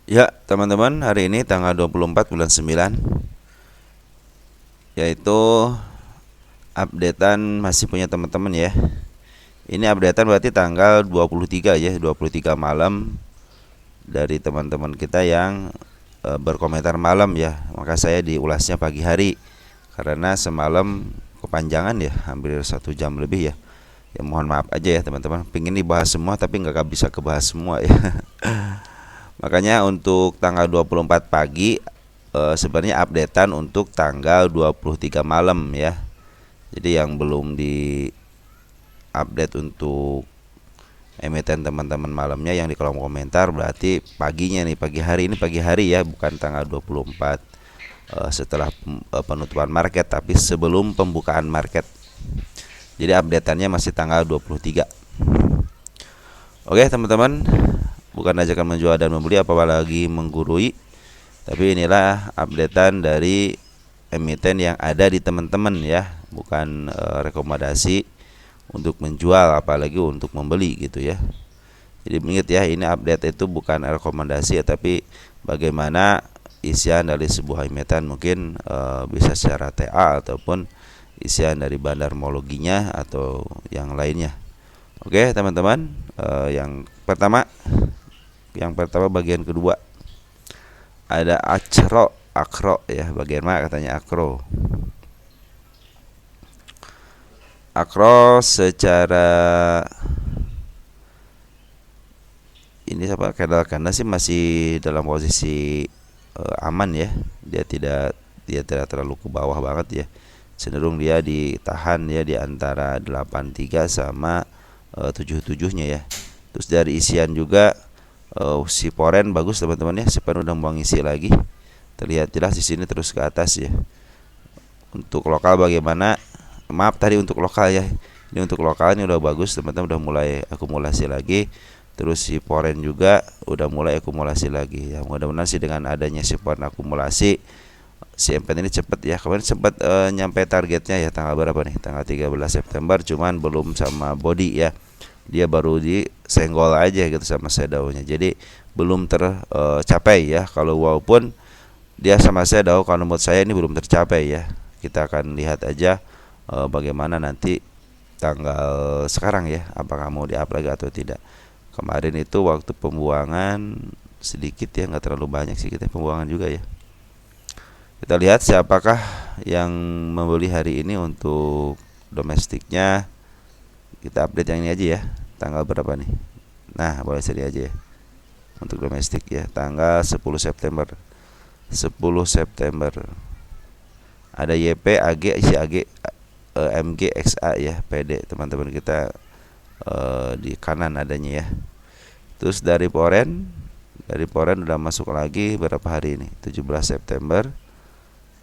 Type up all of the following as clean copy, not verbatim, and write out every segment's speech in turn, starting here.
Ya, teman-teman, hari ini tanggal 24 bulan 9, yaitu updatean masih punya teman-teman ya. Ini updatean berarti tanggal 23 ya, 23 malam dari teman-teman kita yang berkomentar malam ya. Maka saya diulasnya pagi hari karena semalam kepanjangan ya, hampir 1 jam lebih ya. Ya mohon maaf aja ya teman-teman. Pingin dibahas semua tapi nggak bisa kebahas semua ya. Makanya untuk tanggal 24 pagi sebenarnya updatean untuk tanggal 23 malam ya. Jadi yang belum di update untuk emiten teman-teman malamnya yang di kolom komentar berarti paginya nih, pagi hari ini, pagi hari ya, bukan tanggal 24 setelah penutupan market tapi sebelum pembukaan market. Jadi updateannya masih tanggal 23. Oke teman-teman, bukan ajakan menjual dan membeli apalagi menggurui, tapi inilah updatean dari emiten yang ada di teman-teman ya, bukan rekomendasi untuk menjual apalagi untuk membeli gitu ya. Jadi ingat ya, ini update itu bukan rekomendasi ya, tapi bagaimana isian dari sebuah emiten, mungkin bisa secara TA ataupun isian dari bandarmologinya atau yang lainnya. Oke teman-teman, yang pertama bagian kedua ada akro ya, bagian mana katanya akro secara ini apa, candle sih masih dalam posisi aman ya. Dia tidak terlalu ke bawah banget ya, cenderung dia ditahan ya di antara 83 sama 77 nya ya. Terus dari isian juga si poren bagus teman-teman ya, sepen udah mau ngisi lagi, terlihat jelas di sini terus ke atas ya. Untuk lokal bagaimana? Maaf tadi untuk lokal ya. Ini untuk lokal ini udah bagus teman-teman, udah mulai akumulasi lagi. Terus si poren juga udah mulai akumulasi lagi ya. Mudah-mudahan sih dengan adanya si poren akumulasi, si emiten ini cepet ya. Kemarin sempat nyampe targetnya ya, tanggal berapa nih? Tanggal 13 September, cuman belum sama body ya. Dia baru disenggol aja gitu sama shadownya. Jadi belum tercapai ya. Kalau walaupun dia sama shadow, kalau menurut saya ini belum tercapai ya. Kita akan lihat aja bagaimana nanti tanggal sekarang ya, apakah mau di-up lagi atau tidak. Kemarin itu waktu pembuangan sedikit ya, nggak terlalu banyak sih kita pembuangan juga ya. Kita lihat siapakah yang membeli hari ini untuk domestiknya. Kita update yang ini aja ya, tanggal berapa nih. Nah boleh seri aja ya, untuk domestik ya, tanggal 10 September. 10 September ada YP, AG, isi AG, MG, XA ya, PD teman-teman kita di kanan adanya ya. Terus dari poren udah masuk lagi berapa hari ini, 17 September.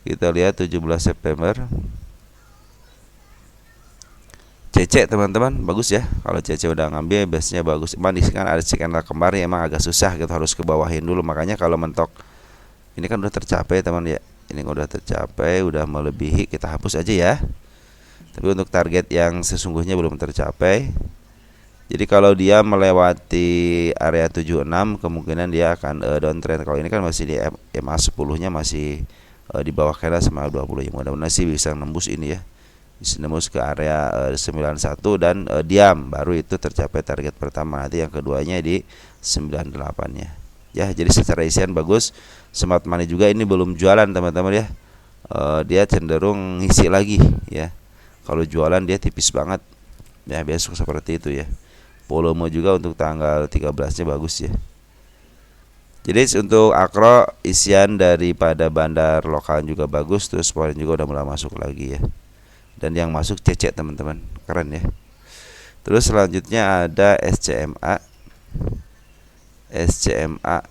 Kita lihat 17 September CC teman-teman bagus ya. Kalau CC udah ngambil biasanya bagus. Emang di sini kan ada candle kembar ya, emang agak susah gitu, harus ke bawahin dulu. Makanya kalau mentok ini kan udah tercapai teman ya, ini udah tercapai, udah melebihi, kita hapus aja ya. Tapi untuk target yang sesungguhnya belum tercapai. Jadi kalau dia melewati area 76, kemungkinan dia akan downtrend. Kalau ini kan masih di MA 10-nya masih di bawah kena sama 20 ya. Mudah-mudahan sih bisa nembus ini ya. Bisa nembus ke area 91 dan diam, baru itu tercapai target pertama. Nanti yang keduanya di 98-nya. Ya, jadi secara isian bagus. Smart money juga ini belum jualan teman-teman ya. Dia cenderung ngisi lagi ya. Kalau jualan dia tipis banget. Ya, besok seperti itu ya. Volume juga untuk tanggal 13-nya bagus ya. Jadi untuk akro isian daripada bandar lokal juga bagus, terus poin juga udah mulai masuk lagi ya. Dan yang masuk CC teman-teman, keren ya. Terus selanjutnya ada SCMA. SCMA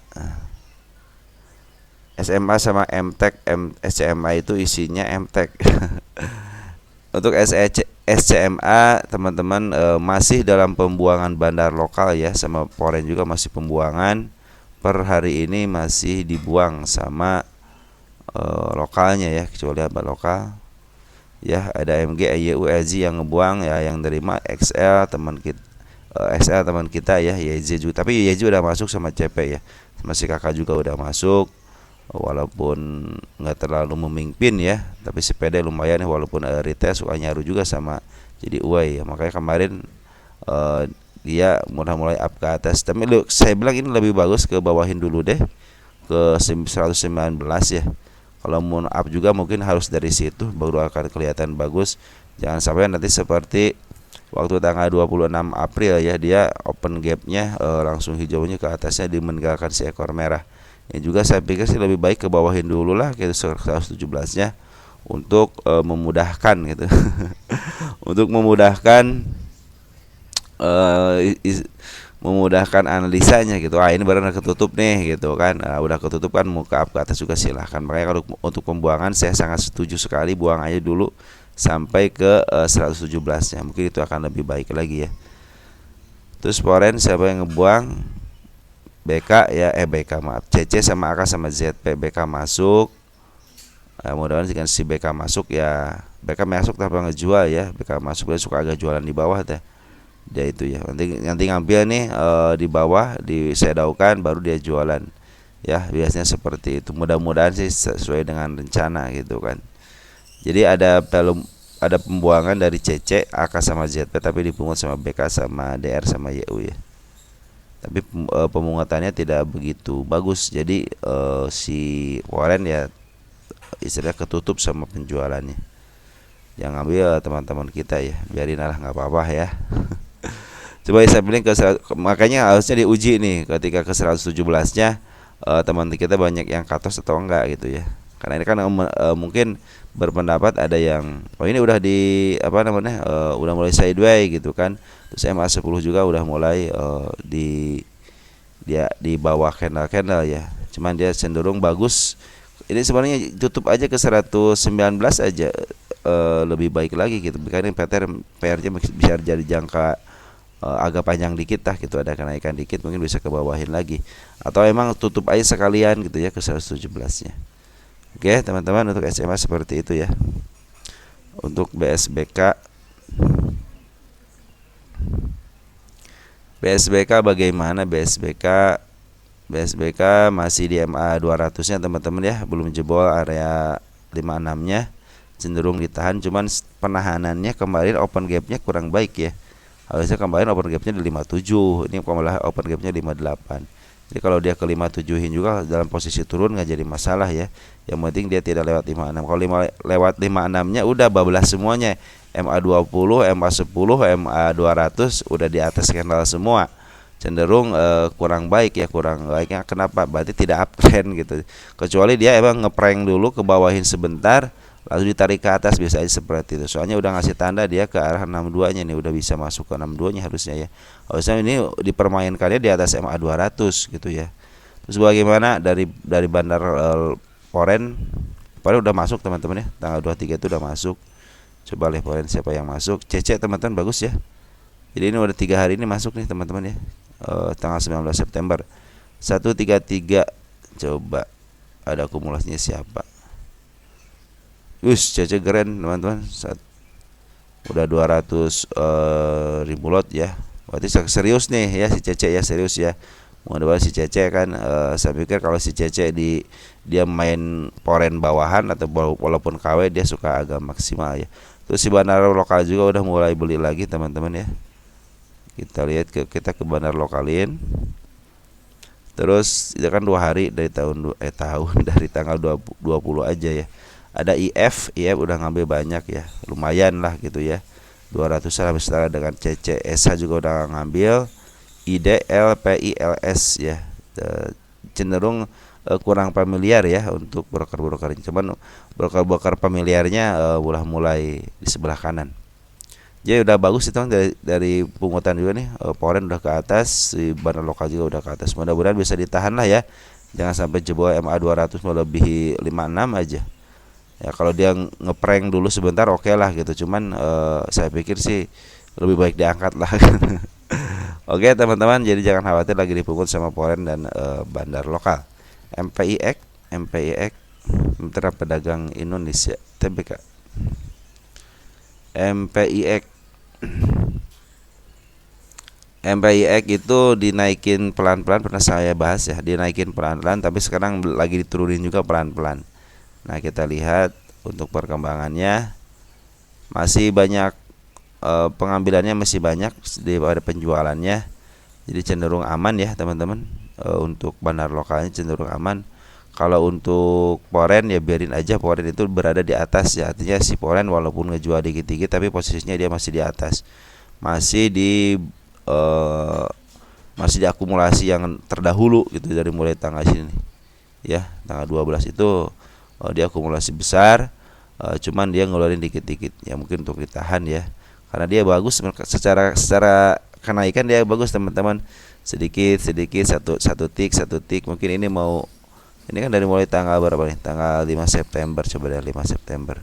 SMA sama MTEK. SCMA itu isinya MTEK. Untuk SCMA teman-teman masih dalam pembuangan bandar lokal ya, sama poren juga masih pembuangan. Per hari ini masih dibuang sama lokalnya ya, kecuali apa lokal ya. Ada MG, EYU, EZ yang ngebuang ya, yang terima XL teman kita SL teman kita ya, YZ juga, tapi YZ udah masuk sama CP ya, sama si kakak juga udah masuk, walaupun nggak terlalu memimpin ya, tapi si PD lumayan ya, walaupun Rita suka nyaru juga sama jadi Uwai ya, makanya kemarin dia mulai up ke atas. Tapi saya bilang ini lebih bagus ke bawahin dulu deh ke 119 ya. Kalau mau up juga mungkin harus dari situ baru akan kelihatan bagus. Jangan sampai nanti seperti waktu tanggal 26 April ya, dia open gapnya langsung hijaunya ke atasnya meninggalkan si ekor merah. Ya juga saya pikir sih lebih baik ke bawahin dulu lah ke 117 nya untuk memudahkan gitu. Untuk memudahkan memudahkan analisanya gitu. Ini baru udah ketutup nih gitu kan. Udah ketutup kan, muka up ke atas juga silahkan. Makanya kalau untuk pembuangan saya sangat setuju sekali, buang aja dulu sampai ke 117 nya. Mungkin itu akan lebih baik lagi ya. Terus foreign siapa yang ngebuang? BK ya, BK maaf, CC sama AK sama ZP. BK masuk. Mudah-mudahan jika si BK masuk ya, BK masuk tanpa ngejual ya. BK masuk dia suka agak jualan di bawah teh. Dia itu ya, nanti ngambil nih di bawah, disedaukan baru dia jualan ya, biasanya seperti itu. Mudah-mudahan sih sesuai dengan rencana gitu kan. Jadi ada pembuangan dari CC, AK sama ZP, tapi dipungut sama BK sama DR sama YU ya. Tapi pemungutannya tidak begitu bagus. Jadi si Warren ya istilahnya ketutup sama penjualannya. Yang ngambil teman-teman kita ya, biarin lah, nggak apa-apa ya. Coba saya pilih makanya harusnya diuji nih ketika ke 117 nya teman kita banyak yang katos atau enggak gitu ya. Karena ini kan mungkin berpendapat ada yang ini udah di apa namanya udah mulai sideways gitu kan. Terus MA10 juga udah mulai dia di bawah candle ya. Cuman dia cenderung bagus. Ini sebenarnya tutup aja ke 119 aja lebih baik lagi gitu. Karena PR-nya bisa jadi jangka agak panjang dikit lah gitu, ada kenaikan dikit mungkin bisa ke bawahin lagi, atau emang tutup aja sekalian gitu ya ke 117 nya. Oke teman-teman, untuk SMA seperti itu ya. Untuk BSBK bagaimana? BSBK masih di MA 200 nya teman-teman ya, belum jebol area 56 nya, cenderung ditahan. Cuman penahanannya kemarin open gapnya kurang baik ya. Harusnya kemarin open gapnya di 57, ini malah open gapnya 58. Jadi kalau dia ke 57-in juga dalam posisi turun nggak jadi masalah ya. Yang penting dia tidak lewat 56. Kalau lewat 56-nya udah bablas semuanya. MA20, MA10, MA200 udah di atas candle semua. Cenderung kurang baik ya, kurang baiknya kenapa? Berarti tidak uptrend gitu. Kecuali dia emang ngeprank dulu ke bawahin sebentar, lalu ditarik ke atas, biasa aja seperti itu. Soalnya udah ngasih tanda dia ke arah 62 nya nih, udah bisa masuk ke 62 nya harusnya ya. Harusnya ini dipermainkannya di atas MA 200 gitu ya. Terus bagaimana dari bandar Foreign udah masuk teman-teman ya, tanggal 23 itu udah masuk. Coba lihat Foreign siapa yang masuk. CC teman-teman bagus ya. Jadi ini udah 3 hari ini masuk nih teman-teman ya. Tanggal 19 September 133. Coba ada akumulasinya siapa? CC keren teman-teman, udah 200 ribu lot ya. Berarti serius nih ya si CC ya, serius ya. Mudah-mudahan si CC kan saya pikir kalau si CC dia main foreign bawahan atau walaupun KW dia suka agak maksimal ya. Terus si bandar lokal juga udah mulai beli lagi teman-teman ya. Kita lihat kita ke bandar lokalin. Terus itu kan 2 hari dari tahun dari tanggal 20 aja ya. Ada IF udah ngambil banyak ya, lumayan lah gitu ya, 200-an habis setara dengan CC. SH juga udah ngambil. ID, LPILS ya, cenderung kurang familiar ya untuk broker-broker ini. Cuman broker-broker familiarnya udah mulai di sebelah kanan. Jadi udah bagus itu dari pungutan juga nih. Foreign udah ke atas, si bandar lokal juga udah ke atas. Mudah-mudahan bisa ditahan lah ya. Jangan sampai jebol MA 200 melebihi 56 aja. Ya kalau dia ngeprank dulu sebentar oke lah gitu. Cuman saya pikir sih lebih baik diangkat lah. Oke teman-teman, jadi jangan khawatir lagi dipungut sama Foreign dan bandar lokal. MPIX Mitra Pedagang Indonesia TBK. MPIX MPIX itu dinaikin pelan-pelan, pernah saya bahas ya, dinaikin pelan-pelan tapi sekarang lagi diturunin juga pelan-pelan. Nah, kita lihat untuk perkembangannya masih banyak, pengambilannya masih banyak daripada penjualannya. Jadi cenderung aman ya teman-teman. Untuk bandar lokalnya cenderung aman. Kalau untuk foreign ya biarin aja, foreign itu berada di atas ya. Artinya si foreign walaupun ngejual dikit-dikit tapi posisinya dia masih di atas. Masih di eh, masih diakumulasi yang terdahulu gitu dari mulai tanggal sini. Ya, tanggal 12 itu dia akumulasi besar. Cuman dia ngeluarin dikit-dikit ya, mungkin untuk ditahan ya. Karena dia bagus secara kenaikan, dia bagus teman-teman. Sedikit sedikit, satu tik mungkin ini mau, ini kan dari mulai tanggal berapa nih? Tanggal 5 September. Coba deh 5 September.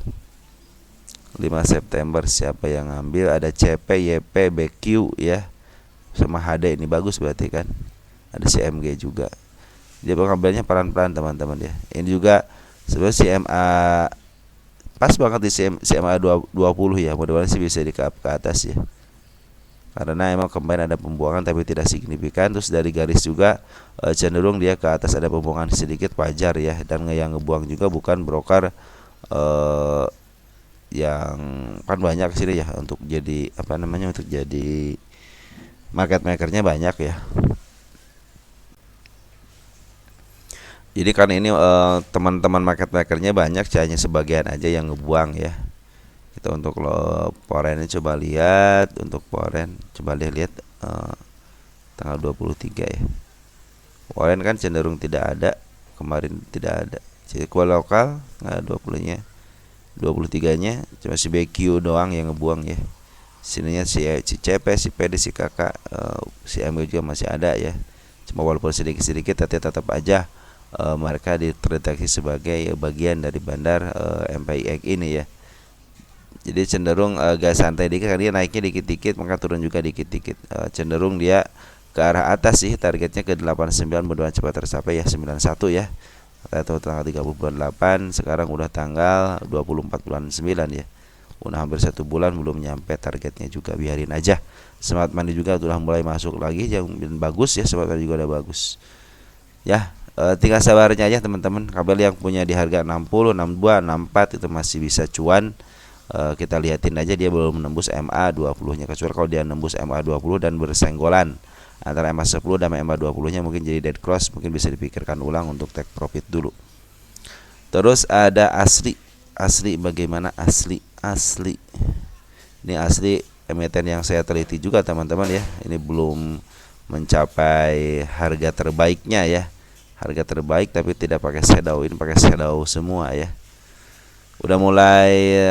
5 September siapa yang ngambil? Ada CP, YP, BQ ya. Sama HD, ini bagus berarti kan. Ada CMG juga. Dia pengambilnya pelan-pelan teman-teman ya. Ini juga sebenarnya CMA pas banget di CMA 20 ya. Mudah-mudahan sih bisa di ke atas ya. Karena emang kemarin ada pembuangan tapi tidak signifikan. Terus dari garis juga cenderung dia ke atas ada pembuangan sedikit, wajar ya. Dan yang ngebuang juga bukan broker yang kan banyak sini ya, untuk jadi apa namanya, untuk jadi market makernya banyak ya. Jadi kan ini teman-teman market makernya banyak, hanya sebagian aja yang ngebuang ya. Kita untuk lo foreign ini coba lihat, untuk foreign coba lihat tanggal 23 ya. Foreign kan cenderung tidak ada, kemarin tidak ada. Jadi kual lokal tanggal 20-nya, 23-nya cuma si BQ doang yang ngebuang ya. Sininya si CP, si PD, si KK, si MG juga masih ada ya. Cuma walaupun sedikit-sedikit tapi tetap aja mereka dideteksi sebagai bagian dari bandar MPIX ini ya. Jadi cenderung agak santai dikit, karena dia naiknya dikit-dikit maka turun juga dikit-dikit. Cenderung dia ke arah atas sih, targetnya ke 89, mudah-mudahan cepat tercapai ya, 91 ya. Atau tanggal 30 bulan 8, sekarang udah tanggal 24 bulan 9 ya. Udah hampir 1 bulan belum nyampe targetnya juga, biarin aja. Smart Money juga udah mulai masuk lagi yang bagus ya, Smart Money juga udah bagus. Ya, tinggal sabarnya aja teman-teman. Kabel yang punya di harga 60, 62, 64 itu masih bisa cuan. Kita lihatin aja dia belum menembus MA20 nya, kecuali kalau dia nembus MA20 dan bersenggolan antara MA10 dan MA20 nya mungkin jadi dead cross, mungkin bisa dipikirkan ulang untuk take profit dulu. Terus ada asli bagaimana asli ini asli emiten yang saya teliti juga teman-teman ya. Ini belum mencapai harga terbaiknya ya, harga terbaik tapi tidak pakai shadow, ini pakai shadow semua ya. Udah mulai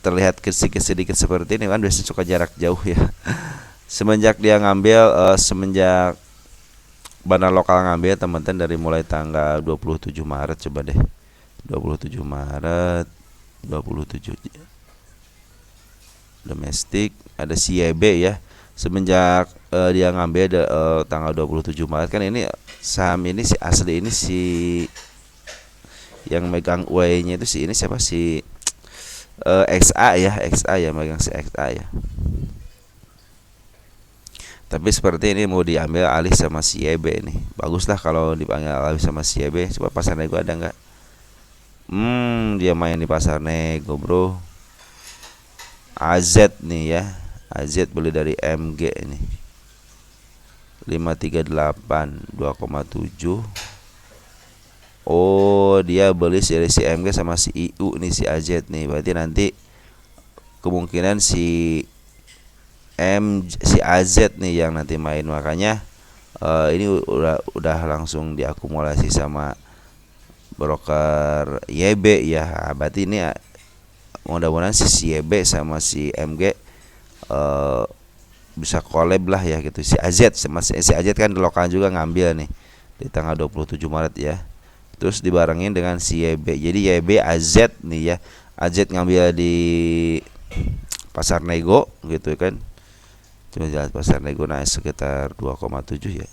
terlihat sedikit seperti ini kan, biasanya suka jarak jauh ya. Semenjak dia ngambil, semenjak bandar lokal ngambil teman-teman, dari mulai tanggal 27 Maret coba deh, 27 Maret 27 domestik, ada CYB ya. Semenjak dia ngambil tanggal 27 Maret kan, ini saham ini si asli ini, si yang megang way-nya itu si ini siapa, si XA ya, megang si XA ya. Tapi seperti ini mau diambil alih sama si YB ini. Baguslah kalau dipanggil alih sama si YB. Coba pasar nego ada nggak? Dia main di pasar nego bro. AZ nih ya, AZ beli dari MG ini 538 2,7. Oh, dia beli dari si MG sama si IU nih, si AZ nih. Berarti nanti kemungkinan si AZ nih yang nanti main, makanya ini udah langsung diakumulasi sama broker YB ya. Berarti ini mudah-mudahan si YB sama si MG bisa collab lah ya gitu. Si AZ sama si AZ kan lokal juga ngambil nih di tanggal 27 Maret ya. Terus dibarengin dengan si YB. Jadi YB AZ nih ya. AZ ngambil di pasar nego gitu kan. Cuma jelas pasar nego naik sekitar 2,7 ya.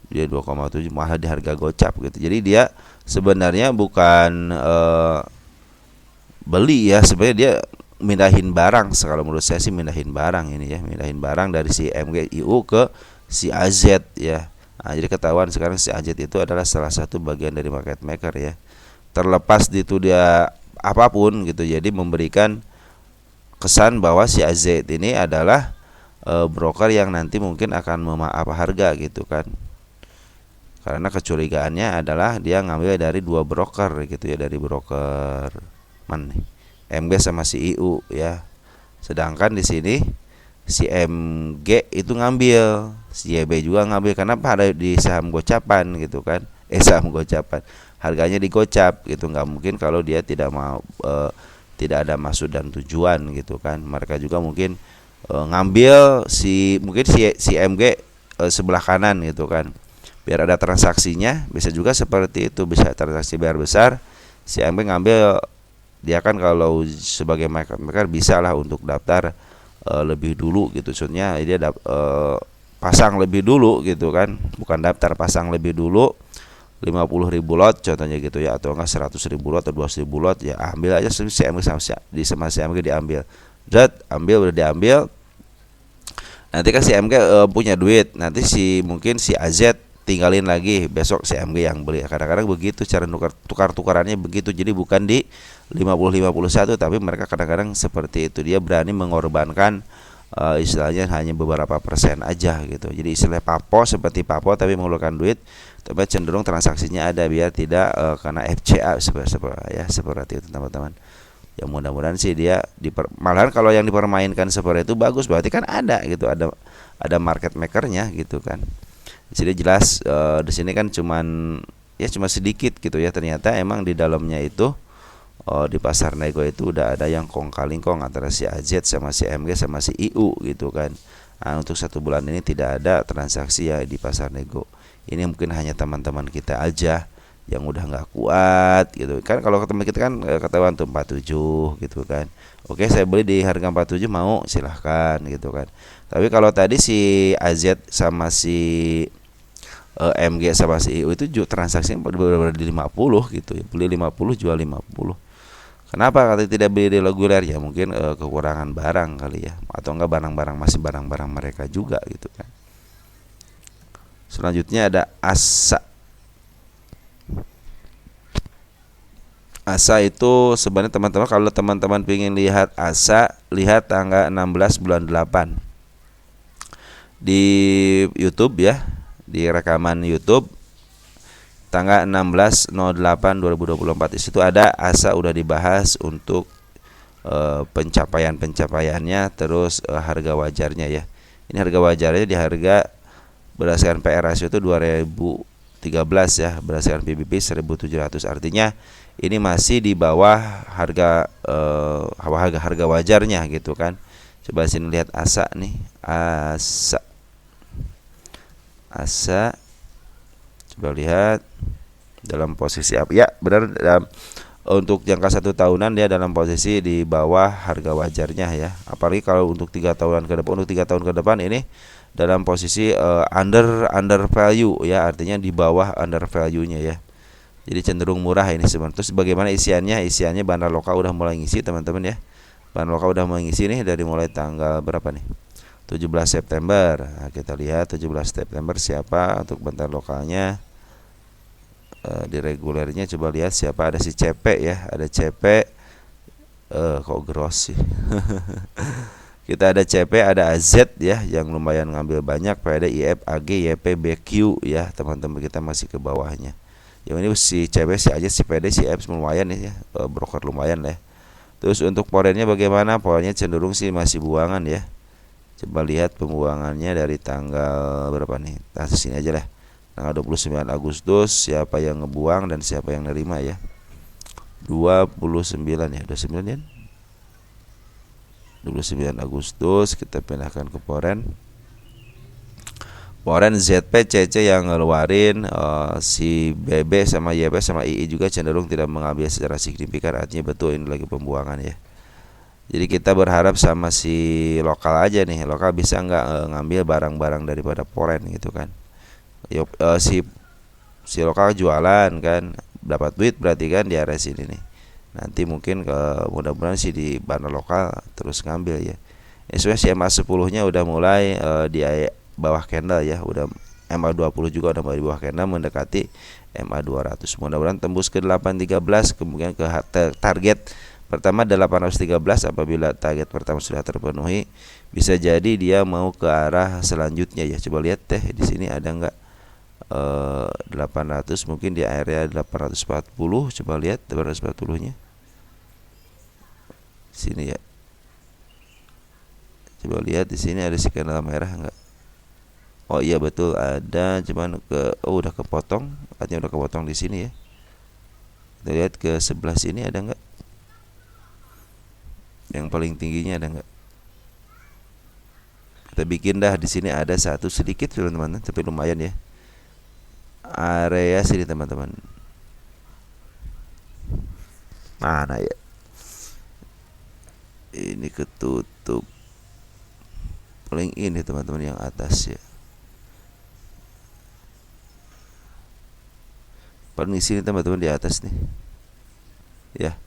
Dia 2,7 malah di harga gocap gitu. Jadi dia sebenarnya bukan beli ya, sebenarnya dia mindahin barang. Kalau menurut saya sih mindahin barang ini ya, mindahin barang dari si MGIU ke si AZ ya. Nah, jadi ketahuan sekarang si AZ itu adalah salah satu bagian dari market maker ya. Terlepas itu dia apapun gitu, jadi memberikan kesan bahwa si AZ ini adalah broker yang nanti mungkin akan memaaf harga gitu kan. Karena kecurigaannya adalah dia ngambil dari dua broker gitu ya, dari broker mana nih? MG sama si IU ya. Sedangkan di sini si MG itu ngambil, si YB juga ngambil. Kenapa? Ada di saham gocapan gitu kan. Saham gocapan. Harganya digocap gitu, nggak mungkin kalau dia tidak mau tidak ada maksud dan tujuan gitu kan. Mereka juga mungkin ngambil mungkin si MG sebelah kanan gitu kan. Biar ada transaksinya, bisa juga seperti itu, bisa transaksi biar besar. Si MG ngambil, dia kan kalau sebagai market maker bisa lah untuk daftar lebih dulu gitu. Maksudnya dia pasang lebih dulu gitu kan, bukan daftar, pasang lebih dulu 50.000 lot contohnya gitu ya, atau enggak 100.000 lot atau 200.000 lot ya, ambil aja si MG sama si MG diambil. Ambil, udah diambil. Nanti kan si MG punya duit, nanti mungkin si AZ tinggalin lagi, besok si MG yang beli. Kadang-kadang begitu cara tukar-tukarannya begitu. Jadi bukan di 50-51, tapi mereka kadang-kadang seperti itu. Dia berani mengorbankan istilahnya hanya beberapa persen aja gitu. Jadi istilah papo, seperti papo tapi mengeluarkan duit, tapi cenderung transaksinya ada biar tidak kena FCA seperti itu teman-teman. Ya mudah-mudahan sih dia malahan kalau yang dipermainkan seperti itu bagus, berarti kan ada gitu, ada market makernya gitu kan. Jadi jelas di sini kan cuma sedikit gitu ya, ternyata emang di dalamnya itu di pasar nego itu udah ada yang kong kaling kong antara si AZ sama si MG sama si IU gitu kan. Nah, untuk 1 bulan ini tidak ada transaksi ya di pasar nego. Ini mungkin hanya teman-teman kita aja yang udah nggak kuat gitu kan. Kalau teman kita kan ketahuan tuh 47 gitu kan. Oke, saya beli di harga 47, mau silahkan gitu kan. Tapi kalau tadi si AZ sama si MG sama si IU itu transaksinya benar-benar di 50 gitu ya. Beli 50 jual 50. Kenapa kalau tidak beli di reguler? Ya mungkin kekurangan barang kali ya, atau enggak masih barang-barang mereka juga gitu kan. Selanjutnya ada ASA. ASA itu sebenarnya teman-teman, kalau teman-teman ingin lihat ASA, lihat tanggal 16 bulan 8 di YouTube ya, di rekaman YouTube tanggal 16/08/2024. Di situ ada ASA udah dibahas untuk pencapaiannya, terus harga wajarnya ya. Ini harga wajarnya di harga berdasarkan PR rasio itu 2013 ya, berdasarkan PBB 1.700. Artinya ini masih di bawah harga wajarnya gitu kan. Coba sini lihat ASA nih, ASA coba lihat dalam posisi apa ya, benar untuk jangka 1 tahunan dia dalam posisi di bawah harga wajarnya ya. Apalagi kalau untuk 3 tahunan ke depan, untuk 3 tahun ke depan ini dalam posisi under value ya, artinya di bawah under value-nya ya. Jadi cenderung murah ini sebenarnya. Terus bagaimana isiannya? Isiannya Bandar Lokal udah mulai ngisi teman-teman ya. Bandar Lokal udah mulai ngisi nih dari mulai tanggal berapa nih? 17 September. Nah, kita lihat 17 September siapa untuk Bandar Lokalnya. Di regulernya coba lihat siapa, ada si CP ya, ada CP kok gross sih. Kita ada CP, ada AZ ya yang lumayan ngambil banyak, ada IF, AG, YP, BQ ya, teman-teman kita masih ke bawahnya. Yang ini si CP, si AZ, si PD, si IF lumayan ya, broker lumayan lah ya. Terus untuk porennya bagaimana? Porennya cenderung sih masih buangan ya. Coba lihat pembuangannya dari tanggal berapa nih? Nah, sini aja lah. Tanggal 29 Agustus siapa yang ngebuang dan siapa yang nerima ya. 29 ya, 29 ya. 29 Agustus kita pindahkan ke Poren. Poren ZP CC yang ngeluarin, si BB sama YB sama II juga cenderung tidak mengambil secara signifikan, artinya betul ini lagi pembuangan ya. Jadi kita berharap sama si lokal aja nih, lokal bisa nggak ngambil barang-barang daripada Poren gitu kan. Si lokal jualan kan, dapat duit berarti kan di area sini nih. Nanti mungkin mudah-mudahan sih di banner lokal terus ngambil ya. Sesuai si MA10 nya udah mulai di bawah candle ya, udah MA20 juga udah mulai di bawah candle mendekati MA200. Mudah-mudahan tembus ke 813, kemudian ke target pertama 813. Apabila target pertama sudah terpenuhi, bisa jadi dia mau ke arah selanjutnya ya. Coba lihat deh di sini ada enggak 800, mungkin di area 840. Coba lihat 840-nya. Sini ya. Coba lihat di sini ada si candle merah enggak? Oh iya betul ada, cuman udah kepotong, artinya udah kepotong di sini ya. Kita lihat ke sebelah sini ada enggak? Yang paling tingginya ada enggak? Kita bikin dah di sini ada satu sedikit teman-teman, tapi lumayan ya. Area sini teman-teman. Mana ya? Ini ketutup. Paling ini teman-teman yang atas ya. Paling di sini teman-teman di atas nih. Ya.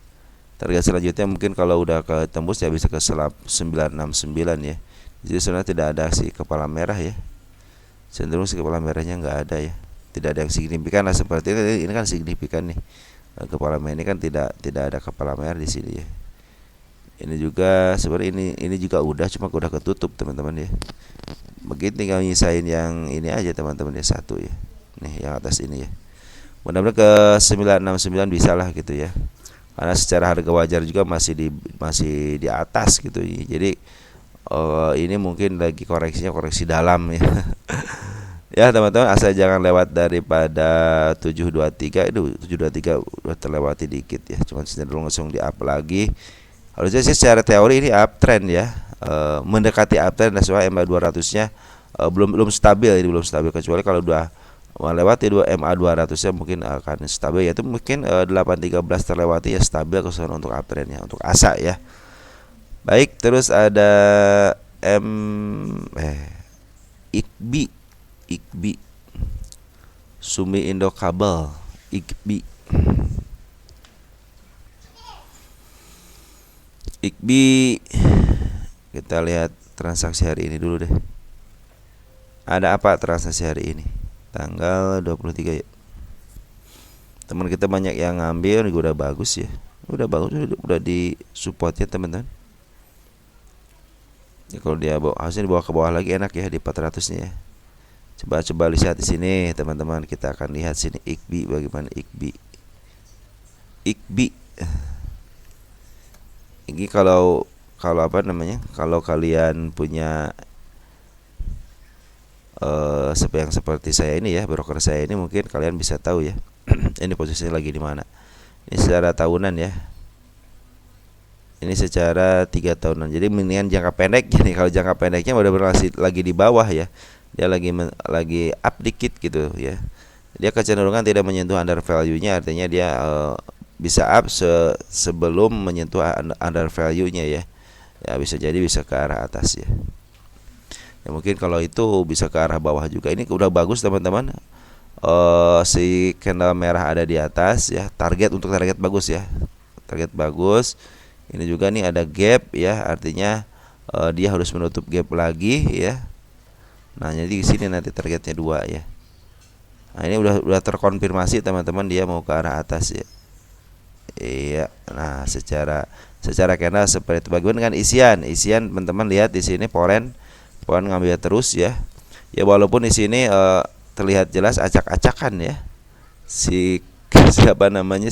Target selanjutnya mungkin kalau udah ketembus ya bisa ke 969 ya. Jadi sebenarnya tidak ada si kepala merah ya. Cenderung si kepala merahnya nggak ada ya. Tidak ada yang signifikan lah seperti ini kan signifikan nih. Kepala merah ini kan tidak ada kepala merah di sini ya. Ini juga sebenarnya ini juga cuma udah ketutup teman-teman ya. Begitu tinggal nyisain yang ini aja teman-teman ya, satu ya. Nih yang atas ini ya. Mudah-mudahan ke 969 bisa lah gitu ya. Karena secara harga wajar juga masih di atas gitu ya. Jadi ini mungkin lagi koreksi dalam ya. Ya teman-teman, asal jangan lewat daripada 723. Itu 723 udah terlewati dikit ya. Cuma cenderung langsung di up lagi. Harusnya sih secara teori ini uptrend ya. Mendekati uptrend, dan soal MA200-nya belum stabil, ini belum stabil, kecuali kalau udah melewati MA200-nya mungkin akan stabil, yaitu mungkin 813 terlewati ya, stabil keseluruhan untuk uptrendnya, untuk ASA ya. Baik, terus ada IKBI Sumi Indo Kabel, IKBI kita lihat transaksi hari ini dulu deh. Ada apa transaksi hari ini? Tanggal 23 ya. Teman kita banyak yang ngambil, udah bagus ya. Udah bagus, udah di support ya teman-teman. Ya, kalau dia harusnya dibawa ke bawah lagi enak ya di 400-nya ya. Coba lihat di sini teman-teman, kita akan lihat sini IKBI bagaimana IKBI. Ini kalau apa namanya? Kalau kalian punya yang seperti saya ini ya, broker saya ini, mungkin kalian bisa tahu ya. Ini posisinya lagi di mana. Ini secara tahunan ya. Ini secara 3 tahunan. Jadi mendingan jangka pendek gini. Kalau jangka pendeknya udah lagi di bawah ya. Dia lagi up dikit gitu ya. Dia kecenderungan tidak menyentuh under value-nya, artinya dia bisa up sebelum menyentuh under value-nya ya. Ya bisa jadi bisa ke arah atas ya. Ya mungkin kalau itu bisa ke arah bawah juga. Ini udah bagus teman-teman. Si candle merah ada di atas ya. Target bagus ya. Target bagus. Ini juga nih ada gap ya. Artinya dia harus menutup gap lagi ya. Nah, jadi di sini nanti targetnya 2 ya. Nah, ini udah terkonfirmasi teman-teman, dia mau ke arah atas ya. Iya. Nah, secara candle seperti itu. Bagaimana dengan isian teman-teman, lihat di sini poren ngambil terus ya. Ya walaupun di sini terlihat jelas acak-acakan ya. Siapa namanya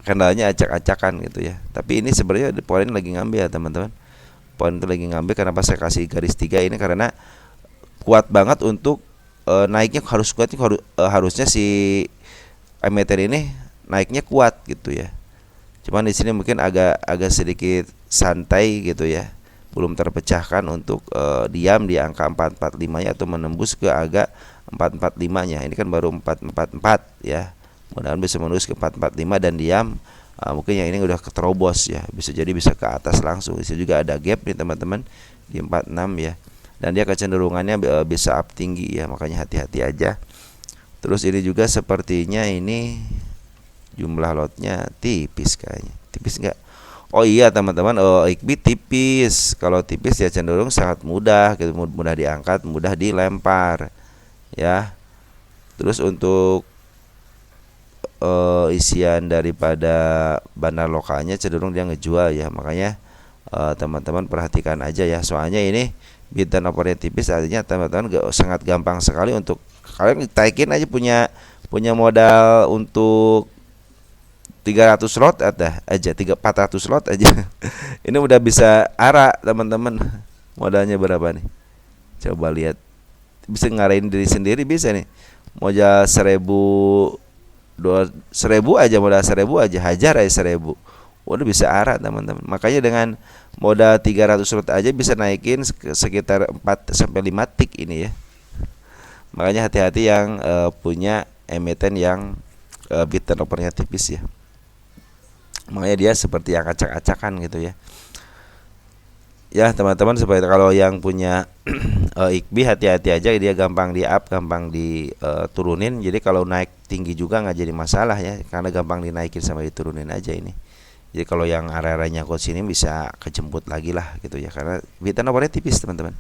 candlenya acak-acakan gitu ya. Tapi ini sebenarnya poren lagi ngambil ya teman-teman. Poin itu lagi ngambil. Kenapa saya kasih garis 3 ini? Karena kuat banget untuk naiknya, harusnya si emitter ini naiknya kuat gitu ya. Cuman di sini mungkin agak sedikit santai gitu ya. Belum terpecahkan untuk diam di angka 445-nya atau menembus ke agak 445-nya. Ini kan baru 444 ya. Mudah-mudahan bisa menembus ke 445 dan diam. Mungkin yang ini udah keterobos ya, bisa jadi bisa ke atas langsung. Bisa juga ada gap nih teman-teman di 46 ya, dan dia kecenderungannya bisa up tinggi ya, makanya hati-hati aja. Terus ini juga sepertinya ini Jumlah lotnya tipis kayaknya. Tipis nggak? Oh iya teman-teman, IKB tipis. Kalau tipis ya cenderung sangat mudah, gitu, mudah diangkat, mudah dilempar, ya. Terus untuk isian daripada bandar lokalnya cenderung dia ngejual ya, makanya teman-teman perhatikan aja ya. Soalnya ini bid turnovernya tipis, artinya teman-teman sangat gampang sekali untuk kalian taikin aja punya modal untuk 300 lot aja 400 lot aja. Ini udah bisa arah teman-teman. Modalnya berapa nih? Coba lihat. Bisa ngarahin diri sendiri bisa nih. Modal 1000 aja, modal 1000 aja, hajar aja 1000. Udah bisa arah teman-teman. Makanya dengan modal 300 lot aja bisa naikin sekitar 4 sampai 5 tik ini ya. Makanya hati-hati yang punya emiten yang bid turnovernya tipis ya. Makanya dia seperti yang acak-acakan gitu ya. Ya teman-teman, seperti kalau yang punya IKB hati-hati aja, dia gampang di up, gampang diturunin. Jadi kalau naik tinggi juga nggak jadi masalah ya, karena gampang dinaikin sama diturunin aja ini. Jadi kalau yang area-area coach ini bisa kejemput lagi lah gitu ya, karena bid turnovernya tipis teman-teman.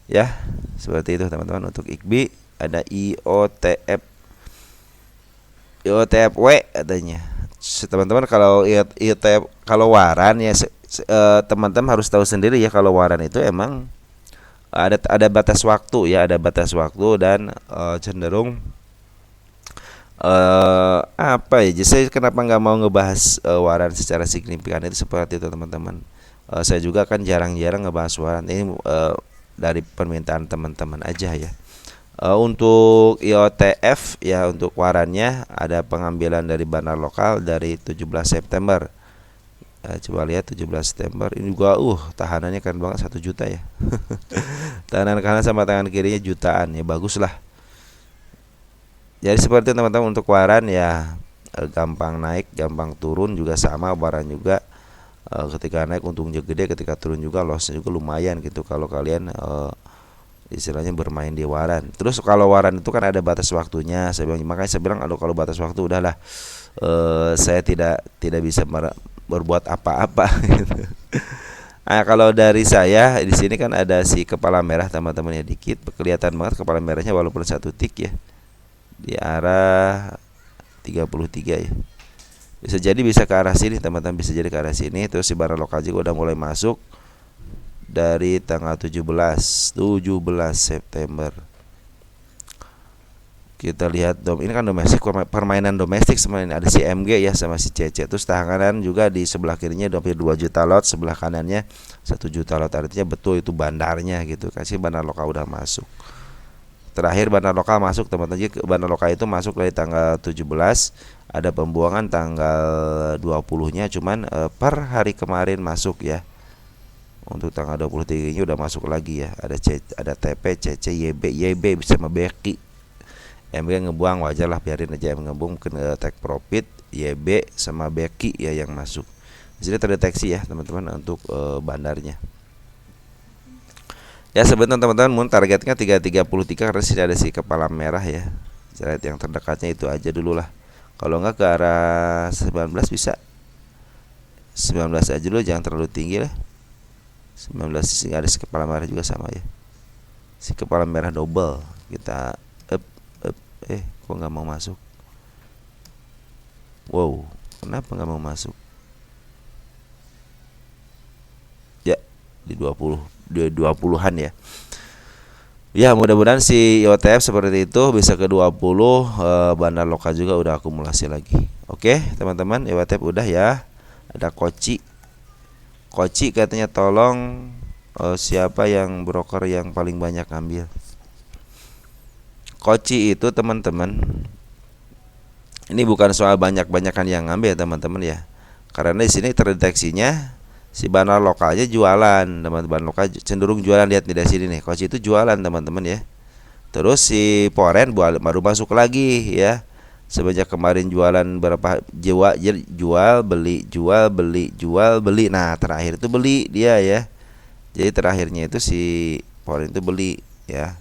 Ya seperti itu teman-teman untuk IKB. Ada IOTFW adanya. Teman-teman kalau IOTF, kalau waran ya teman-teman harus tahu sendiri ya, kalau waran itu emang ada batas waktu ya, ada batas waktu dan cenderung apa ya, jadi saya kenapa nggak mau ngebahas waran secara signifikan itu seperti itu teman-teman. Saya juga kan jarang-jarang ngebahas waran ini, dari permintaan teman-teman aja ya. Untuk IOTF ya, untuk warannya ada pengambilan dari bandar lokal dari 17 September. Coba lihat 17 September ini juga tahanannya keren banget, 1 juta ya. Tahanan kanan sama tangan kirinya jutaan ya, bagus lah. Jadi seperti itu teman-teman untuk waran ya, gampang naik gampang turun juga sama. Waran juga ketika naik untungnya gede, ketika turun juga lossnya juga lumayan gitu kalau kalian istilahnya bermain di waran. Terus kalau waran itu kan ada batas waktunya, makanya saya bilang aduh kalau batas waktu udahlah, saya tidak bisa berbuat apa-apa gitu. Nah, kalau dari saya di sini kan ada si kepala merah teman-teman ya, dikit kelihatan banget kepala merahnya walaupun 1 tik ya, di arah 33 ya. Bisa jadi bisa ke arah sini teman-teman, bisa jadi ke arah sini. Terus si barang lokal juga udah mulai masuk dari tanggal 17 September. Kita lihat ini kan domestik, permainan domestik sebenarnya, ada si MG ya sama si CC. Terus tahanan juga di sebelah kirinya 22 juta lot, sebelah kanannya 1 juta lot, artinya betul itu bandarnya gitu. Kasih bandar lokal udah masuk. Terakhir bandar lokal masuk teman-teman, bandar lokal itu masuk dari tanggal 17, ada pembuangan tanggal 20-nya, cuman per hari kemarin masuk ya. Untuk tanggal 23-nya udah masuk lagi ya. Ada TP, CC, YB sama Beki. MG ngebuang wajar lah, biarin aja MG ngebuang, mungkin take profit, YB sama Beki ya yang masuk. Di sini terdeteksi ya teman-teman untuk bandarnya. Ya sebenarnya teman-teman, targetnya 333 karena sini ada si kepala merah ya. Lihat yang terdekatnya itu aja dulu lah. Kalau enggak ke arah 19 bisa. 19 aja dulu, jangan terlalu tinggi lah. 19 ada si kepala merah juga sama ya. Si kepala merah double. Kita kok nggak mau masuk? Wow, kenapa nggak mau masuk? Ya di 20-an ya. Ya mudah-mudahan si IOTF seperti itu bisa ke 20. Bandar lokal juga udah akumulasi lagi. Oke teman-teman, IOTF udah ya. Ada Koci katanya tolong siapa yang broker yang paling banyak ngambil. Koci itu teman-teman, ini bukan soal banyak-banyakan yang ngambil teman-teman ya. Karena di sini terdeteksinya si bandar lokalnya jualan, teman-teman lokal cenderung jualan. Lihat di sini nih, Koci itu jualan teman-teman ya. Terus si Poren baru masuk lagi ya. Semenjak kemarin jualan berapa jual beli. Nah, terakhir itu beli dia ya. Jadi terakhirnya itu si Poren itu beli ya.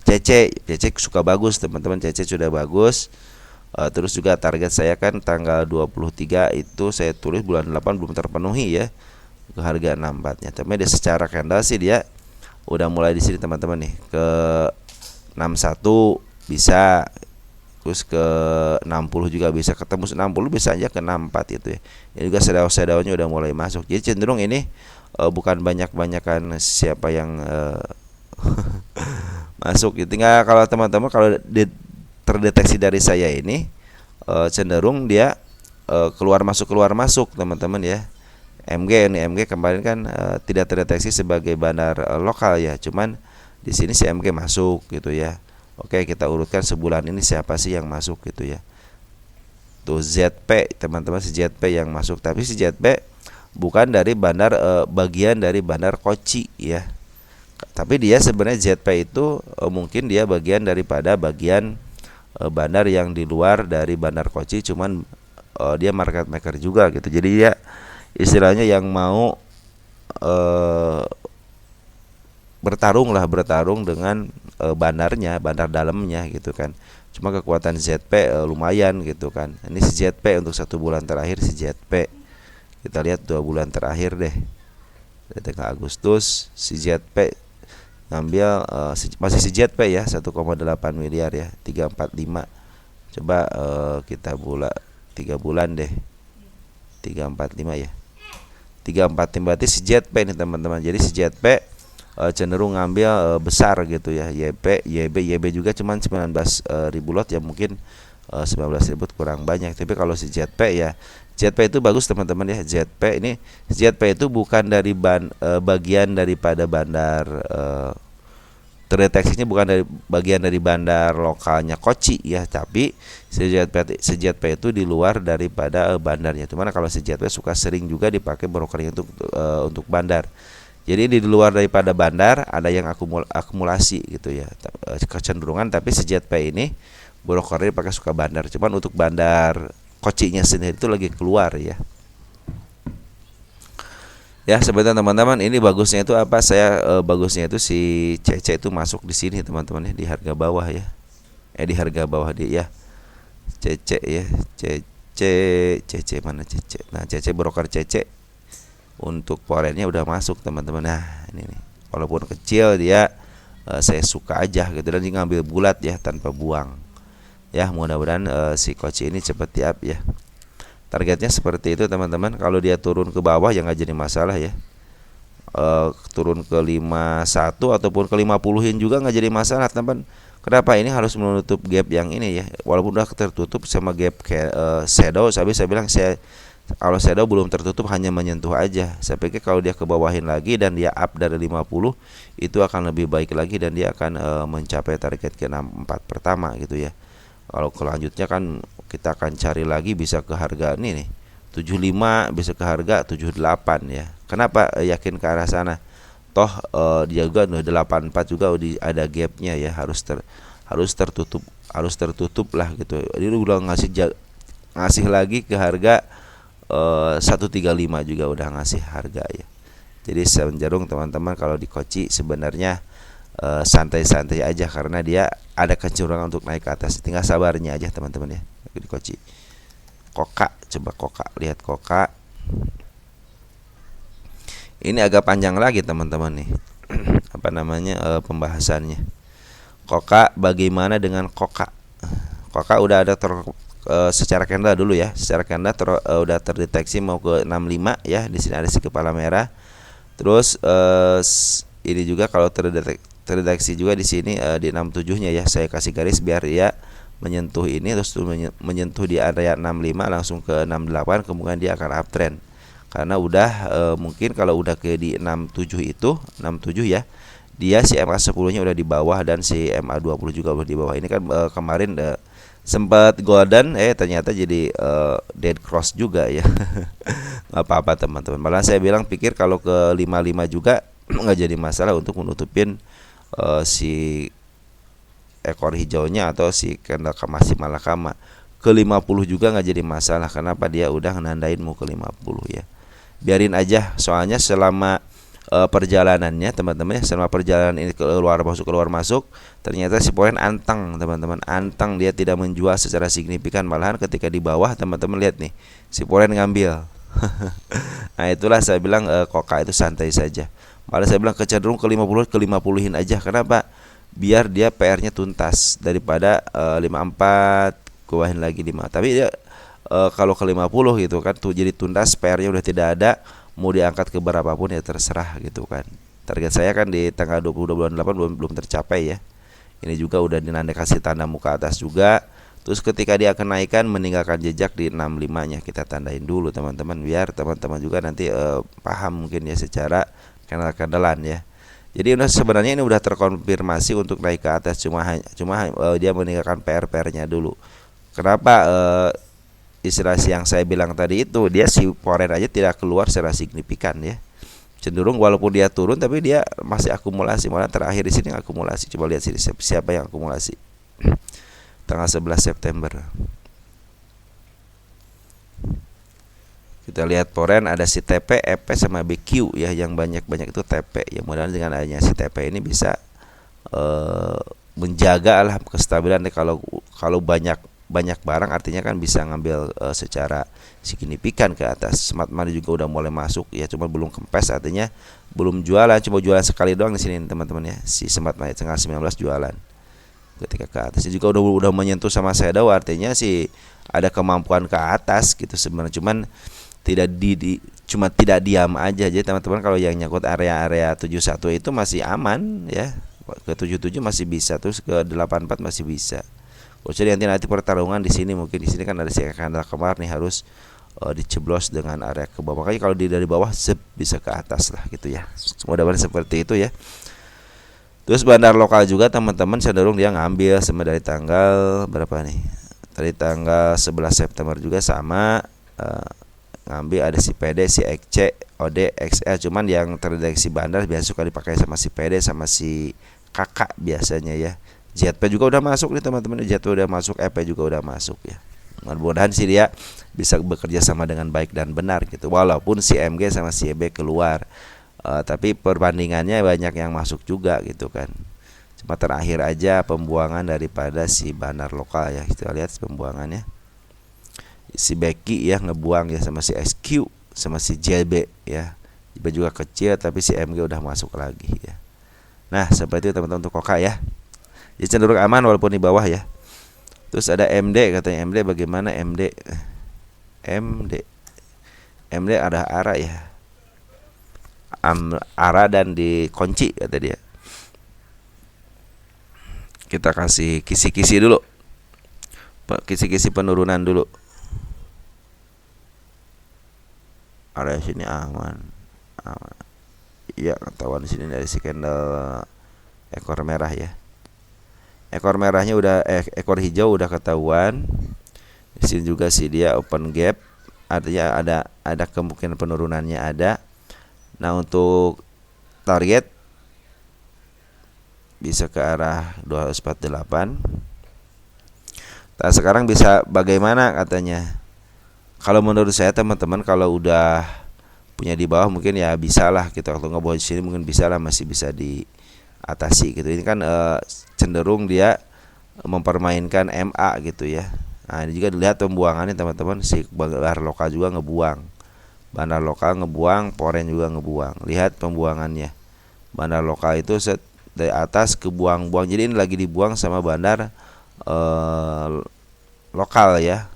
CC suka bagus teman-teman, CC sudah bagus. Terus juga target saya kan tanggal 23 itu saya tulis bulan 8 belum terpenuhi ya, ke harga 64 nya. Tapi dia secara candle sih dia udah mulai di sini teman-teman nih, ke 61 bisa, terus ke 60 juga bisa, ketemu 60 bisa aja ke 64 itu ya. Ini juga shadow-shadownya udah mulai masuk. Jadi cenderung ini bukan banyak-banyakan siapa yang masuk gitu. Tinggal kalau teman-teman kalau terdeteksi dari saya ini cenderung dia keluar masuk teman-teman ya. MG kemarin kan tidak terdeteksi sebagai bandar lokal ya, cuman di sini si MG masuk gitu ya. Oke, kita urutkan sebulan ini siapa sih yang masuk gitu ya. Tuh ZP teman-teman, si ZP yang masuk, tapi si ZP bukan dari bandar bagian dari bandar Kochi ya. Tapi dia sebenarnya ZP itu mungkin dia bagian daripada bagian bandar yang di luar dari bandar Kochi, cuman dia market maker juga gitu. Jadi dia istilahnya yang mau bertarung dengan bandarnya, bandar dalamnya gitu kan. Cuma kekuatan ZP lumayan gitu kan. Ini si ZP untuk 1 bulan terakhir si ZP. Kita lihat 2 bulan terakhir deh. Dari tanggal Agustus si ZP ngambil masih si ZP ya 1,8 miliar ya, 345. Coba kita 3 bulan deh. 345 ya. 345 berarti si ZP nih teman-teman. Jadi si ZP cenderung ngambil besar gitu ya. YB juga cuman 19.000 lot ya, mungkin 19.000 kurang banyak. Tapi kalau si ZP ya, ZP itu bagus teman-teman ya. ZP itu bukan dari bagian daripada bandar terdeteksinya bukan dari bagian dari bandar lokalnya Kochi ya, tapi ZP itu di luar daripada bandarnya. Cuman kalau ZP suka sering juga dipakai brokering untuk bandar. Jadi di luar daripada bandar ada yang akumulasi gitu ya, kecenderungan. Tapi si ZP ini brokernya pakai suka bandar. Cuman untuk bandar Kochi-nya sendiri itu lagi keluar ya. Ya sebenarnya teman-teman, ini bagusnya itu apa? Bagusnya itu si CC itu masuk di sini teman-teman ya, di harga bawah ya. Di harga bawah dia ya. CC ya, CC mana CC? Nah, CC broker CC untuk foreign-nya udah masuk teman-teman. Nah, ini nih. Walaupun kecil dia saya suka aja gitu, dan ngambil bulat ya tanpa buang. Ya, mudah-mudahan si coach ini cepat tiap ya. Targetnya seperti itu teman-teman. Kalau dia turun ke bawah ya nggak jadi masalah ya. Turun ke 51 ataupun ke 50-in juga nggak jadi masalah teman. Kenapa ini harus menutup gap yang ini ya? Walaupun udah tertutup sama gap shadow, saya bilang kalau shadow belum tertutup, hanya menyentuh aja. Saya pikir kalau dia ke bawahin lagi dan dia up dari 50, itu akan lebih baik lagi dan dia akan mencapai target ke 64 pertama gitu ya. Kalau kelanjutnya kan kita akan cari lagi bisa ke harga ini nih 75, bisa ke harga 78 ya. Kenapa yakin ke arah sana? Toh dia juga 84 juga ada gapnya ya, harus tertutup lah gitu. Jadi udah ngasih lagi ke harga 135 juga udah ngasih harga ya. Jadi cenderung teman-teman kalau di Kochi sebenarnya santai-santai aja, karena dia ada kecenderungan untuk naik ke atas. Tinggal sabarnya aja teman-teman ya di Kochi. Koka, coba Koka, lihat Koka. Ini agak panjang lagi teman-teman nih. Apa namanya pembahasannya. Koka, bagaimana dengan Koka? Koka udah ada secara candle dulu ya. Secara candle udah terdeteksi mau ke 65 ya. Di sini ada si kepala merah. Terus ini juga kalau terdeteksi juga di sini di 67-nya ya. Saya kasih garis biar dia menyentuh ini, terus menyentuh di area 65 langsung ke 68, kemudian dia akan uptrend. Karena udah mungkin kalau udah ke di 67 ya, dia si MA10-nya udah di bawah dan si MA20 juga udah di bawah. Ini kan kemarin sempat golden, ternyata jadi dead cross juga ya. Nggak apa-apa teman-teman. Malah saya bilang pikir kalau ke 55 juga nggak jadi masalah untuk menutupin si ekor hijaunya atau si candle masih malakama. Ke 50 juga nggak jadi masalah. Kenapa? Dia udah nandain mau ke 50 ya. Biarin aja, soalnya selama perjalanannya teman-teman ya, selama perjalanan ini keluar masuk, ternyata si poren anteng teman-teman, anteng, dia tidak menjual secara signifikan, malahan ketika di bawah teman-teman lihat nih si poren ngambil. Nah itulah saya bilang koka itu santai saja, malah saya bilang kecenderung ke 50 ke 50-in aja. Kenapa? Biar dia PR-nya tuntas, daripada 54 kuahin lagi 5. Tapi dia kalau ke 50 gitu kan tuh jadi tuntas, PR-nya udah tidak ada, mau diangkat ke berapapun ya terserah gitu kan. Target saya kan di tanggal 22 bulan 8 belum tercapai ya. Ini juga udah dinanda kasih tanda muka atas juga. Terus ketika dia kenaikan meninggalkan jejak di 65-nya, kita tandain dulu teman-teman, biar teman-teman juga nanti paham mungkin ya secara kenal-kenalan ya. Jadi sebenarnya ini udah terkonfirmasi untuk naik ke atas, cuma dia meninggalkan PR-nya dulu. Kenapa istilah yang saya bilang tadi itu, dia si poren aja tidak keluar secara signifikan ya. Cenderung walaupun dia turun tapi dia masih akumulasi, malah terakhir di sini akumulasi. Coba lihat sini siapa yang akumulasi. Tanggal 11 September. Kita lihat poren ada si TP, EP sama BQ ya, yang banyak-banyak itu TP. Ya mudah-mudahan dengan adanya si TP ini bisa menjaga lah kestabilan. Kalau banyak barang artinya kan bisa ngambil secara signifikan ke atas. Smart money juga udah mulai masuk ya, cuma belum kempes, artinya belum jualan, cuma jualan sekali doang di sini teman-teman ya. Si smart money tanggal 19 jualan. Ketika ke atas juga udah menyentuh sama shadow, artinya sih ada kemampuan ke atas gitu sebenarnya, cuman cuma tidak diam aja teman-teman. Kalau yang nyangkut area 71 itu masih aman ya, ke 77 masih bisa, terus ke 84 masih bisa. Jadi nanti pertarungan di sini, mungkin di sini kan ada si kandang kemar nih, harus diceblos dengan area ke bawah. Makanya kalau dari bawah bisa ke atas lah gitu ya. Mudah-mudahan seperti itu ya. Terus bandar lokal juga teman-teman cenderung dia ngambil sama dari tanggal berapa nih? Dari tanggal 11 September juga sama, ngambil ada si PD, si XC, OD, XL. Cuman yang terdeteksi bandar biasa suka dipakai sama si PD sama si kakak biasanya ya. ZP juga udah masuk nih teman-teman, ZP udah masuk, EP juga udah masuk ya. Mudah-mudahan sih dia bisa bekerja sama dengan baik dan benar gitu. Walaupun si MG sama si EB keluar, tapi perbandingannya banyak yang masuk juga gitu kan. Cuma terakhir aja pembuangan daripada si bandar lokal ya. Kita lihat pembuangannya. Si Becky ya ngebuang ya, sama si SQ, sama si JB ya. JB juga kecil, tapi si MG udah masuk lagi ya. Nah seperti itu teman-teman untuk koka ya. Jadi cenderung aman walaupun di bawah ya. Terus ada MD, katanya MD bagaimana MD? MD ada arah ya. Arah dan dikunci kata dia. Kita kasih kisi-kisi dulu. Kisi-kisi penurunan dulu. Area sini aman. Iya, ketahuan di sini dari si candle ekor merah ya. Ekor merahnya udah ekor hijau udah ketahuan. Di sini juga sih dia open gap, artinya ada kemungkinan penurunannya ada. Nah, untuk target bisa ke arah 248. Nah, sekarang bisa bagaimana katanya? Kalau menurut saya teman-teman, kalau udah punya di bawah mungkin ya bisa lah kita, kalau nggak bawa di sini mungkin bisa lah, masih bisa diatasi gitu. Ini kan cenderung dia mempermainkan MA gitu ya. Nah, ini juga dilihat pembuangannya teman-teman, si bandar lokal juga ngebuang. Bandar lokal ngebuang, poren juga ngebuang. Lihat pembuangannya. Bandar lokal itu dari atas kebuang-buang. Jadi ini lagi dibuang sama bandar lokal ya.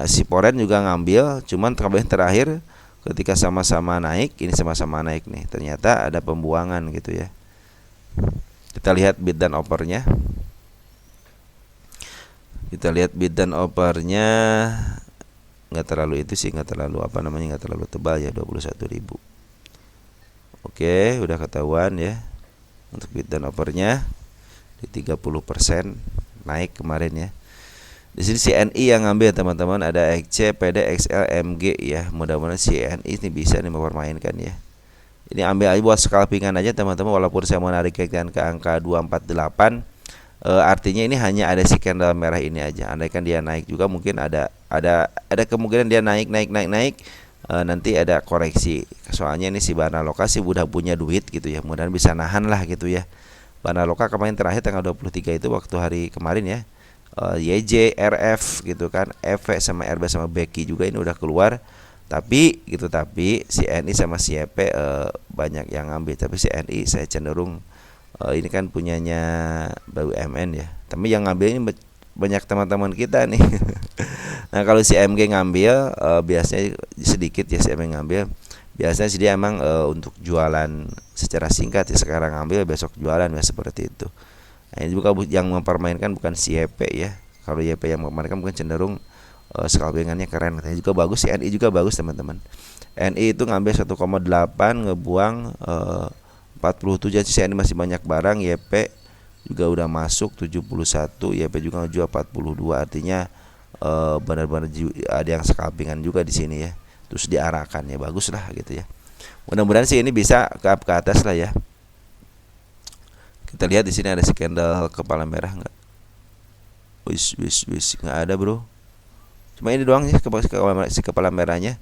Si poren juga ngambil, cuman terakhir ketika sama-sama naik, ini sama-sama naik nih, ternyata ada pembuangan gitu ya. Kita lihat bid dan offernya. Kita lihat bid dan offernya nggak terlalu itu sih, nggak terlalu nggak terlalu tebal ya, 21.000. Oke, udah ketahuan ya. Untuk bid dan offernya di 30% naik kemarin ya. Di sini CNI yang ngambil teman-teman, ada XC, PD, XL, MG ya. Mudah-mudahan CNI ini bisa nih mempermainkan ya. Ini ambil aja buat scalpingan aja teman-teman, walaupun saya menarik ke angka 248. Artinya ini hanya ada si candle merah ini aja. Andaikan dia naik juga mungkin ada kemungkinan dia naik. nanti ada koreksi. Soalnya ini si Banaloka sih udah punya duit gitu ya, mudah-mudahan bisa nahan lah gitu ya. Banaloka kemarin terakhir tanggal 23 itu waktu hari kemarin ya, YJ, RF gitu kan, EV sama RB sama Becky juga ini udah keluar. Tapi si NI sama si EP banyak yang ngambil. Tapi si NI saya cenderung ini kan punyanya BUMN ya. Tapi yang ngambil ini banyak teman-teman kita nih. Nah kalau si MG ngambil biasanya sedikit ya, si MG ngambil biasanya sih dia emang untuk jualan secara singkat ya, sekarang ngambil besok jualan ya, seperti itu. Nah ini juga yang mempermainkan bukan si YP ya. Kalau YP yang mempermainkan mungkin cenderung scalpingannya keren. Katanya juga bagus, si NI juga bagus teman-teman. NI itu ngambil 1,8 ngebuang 47, si NI masih banyak barang. YP juga udah masuk 71, YP juga ngejual 42, artinya benar-benar ada yang scalpingan juga di sini ya. Terus diarahkan ya, bagus lah gitu ya. Mudah-mudahan sih ini bisa ke atas lah ya. Kita lihat di sini ada si candle kepala merah nggak? Wis nggak ada bro. Cuma ini doang ya si kepala merahnya.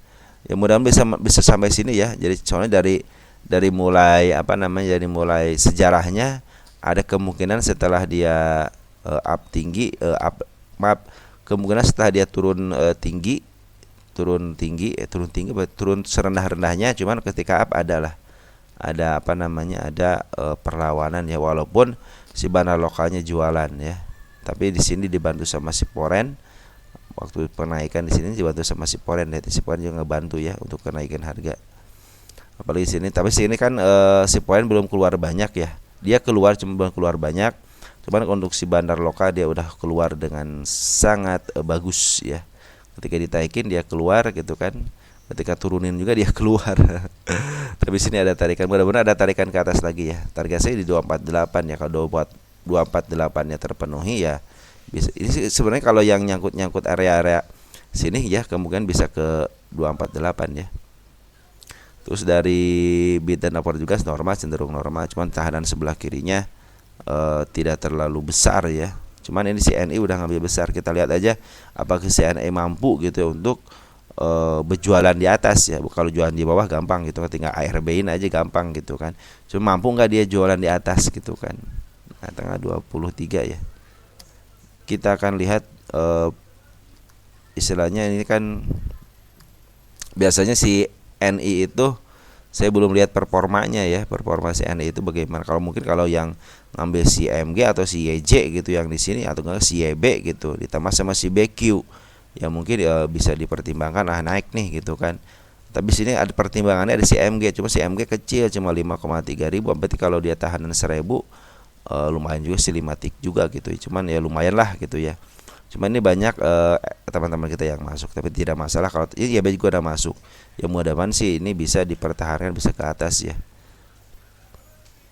Ya mudah-mudahan bisa sampai sini ya. Jadi soalnya dari mulai dari mulai sejarahnya ada kemungkinan setelah dia kemungkinan setelah dia turun tinggi, turun serendah-rendahnya, cuman ketika up ada perlawanan ya, walaupun si Banalokalnya jualan ya. Tapi di sini dibantu sama si Foren. Waktu penaikan di sini dibantu sama si Foren ya. Si Foren juga ngebantu ya untuk kenaikan harga. Apalagi di sini, tapi sini kan si Foren belum keluar banyak ya. Dia keluar cuma belum keluar banyak. Cuman untuk si bandar lokal dia udah keluar dengan sangat bagus ya. Ketika ditaikin dia keluar gitu kan. Ketika turunin juga dia keluar. Tapi sini ada tarikan, mudah-mudahan ada tarikan ke atas lagi ya. Target saya di 248 ya. Kalau 248-nya terpenuhi ya bisa. Ini sebenarnya kalau yang nyangkut area-area sini ya kemungkinan bisa ke 248 ya. Terus dari bid dan offer juga normal, cenderung normal, cuman tahanan sebelah kirinya tidak terlalu besar ya. Cuman ini si NI udah ngambil besar. Kita lihat aja apakah si NI mampu gitu ya untuk berjualan di atas ya. Kalau jualan di bawah gampang gitu, tinggal ARB-in aja gampang gitu kan. Cuma mampu nggak dia jualan di atas gitu kan. Nah, tanggal 23 ya. Kita akan lihat istilahnya ini kan biasanya si NI itu saya belum lihat performanya ya, performa si NI itu bagaimana. Kalau yang ngambil si MG atau si YJ gitu yang di sini, atau enggak si YB gitu ditambah sama si BQ ya, mungkin bisa dipertimbangkan naik nih gitu kan. Tapi sini ada pertimbangannya, ada si MG, cuma si MG kecil cuma 5,3 ribu. Berarti kalau dia tahanan 1000 lumayan juga sih, 5 tik juga gitu. Cuman ya lumayan lah gitu ya. Cuman ini banyak teman-teman kita yang masuk, tapi tidak masalah kalau ini YB juga udah masuk. Ya mudah-mudahan sih ini bisa dipertahankan, bisa ke atas ya.